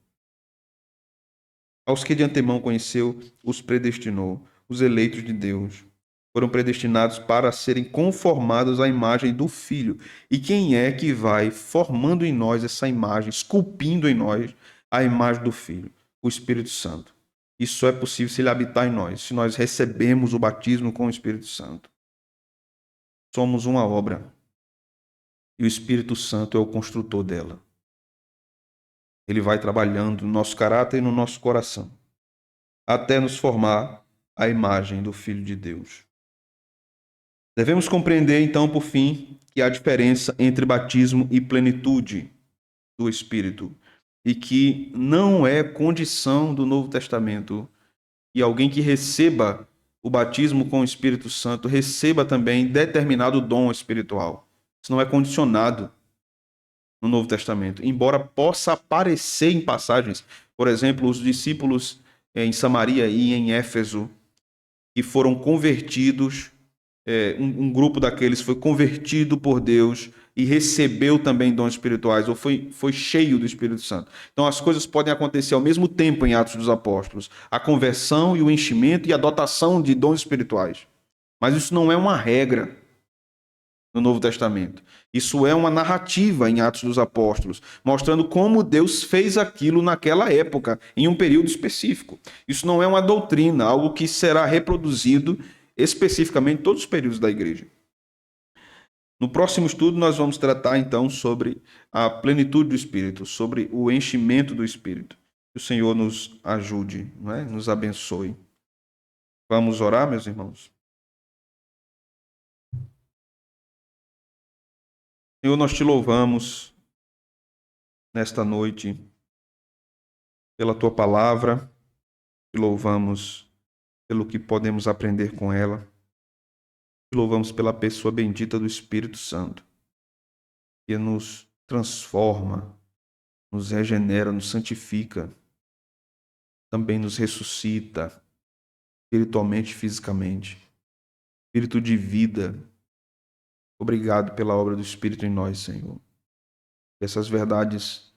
Aos que de antemão conheceu, os predestinou, os eleitos de Deus. Foram predestinados para serem conformados à imagem do Filho. E quem é que vai formando em nós essa imagem, esculpindo em nós a imagem do Filho? O Espírito Santo. Isso só é possível se ele habitar em nós, se nós recebemos o batismo com o Espírito Santo. Somos uma obra. E o Espírito Santo é o construtor dela. Ele vai trabalhando no nosso caráter e no nosso coração, até nos formar a imagem do Filho de Deus. Devemos compreender, então, por fim, que há diferença entre batismo e plenitude do Espírito, e que não é condição do Novo Testamento que alguém que receba o batismo com o Espírito Santo receba também determinado dom espiritual. Isso não é condicionado no Novo Testamento, embora possa aparecer em passagens. Por exemplo, os discípulos em Samaria e em Éfeso, que foram convertidos, um grupo daqueles foi convertido por Deus e recebeu também dons espirituais, ou foi cheio do Espírito Santo. Então as coisas podem acontecer ao mesmo tempo em Atos dos Apóstolos, a conversão e o enchimento e a dotação de dons espirituais. Mas isso não é uma regra no Novo Testamento. Isso é uma narrativa em Atos dos Apóstolos, mostrando como Deus fez aquilo naquela época, em um período específico. Isso não é uma doutrina, algo que será reproduzido especificamente em todos os períodos da igreja. No próximo estudo, nós vamos tratar então sobre a plenitude do Espírito, sobre o enchimento do Espírito. Que o Senhor nos ajude, não é? Nos abençoe. Vamos orar, meus irmãos? Senhor, nós te louvamos nesta noite pela tua palavra, te louvamos pelo que podemos aprender com ela, te louvamos pela pessoa bendita do Espírito Santo, que nos transforma, nos regenera, nos santifica, também nos ressuscita espiritualmente e fisicamente. Espírito de vida, obrigado pela obra do Espírito em nós, Senhor. Que essas verdades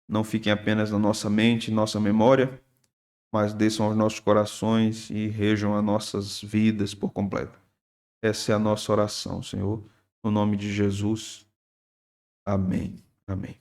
não fiquem apenas na nossa mente, nossa memória, mas desçam aos nossos corações e rejam as nossas vidas por completo. Essa é a nossa oração, Senhor. No nome de Jesus. Amém. Amém.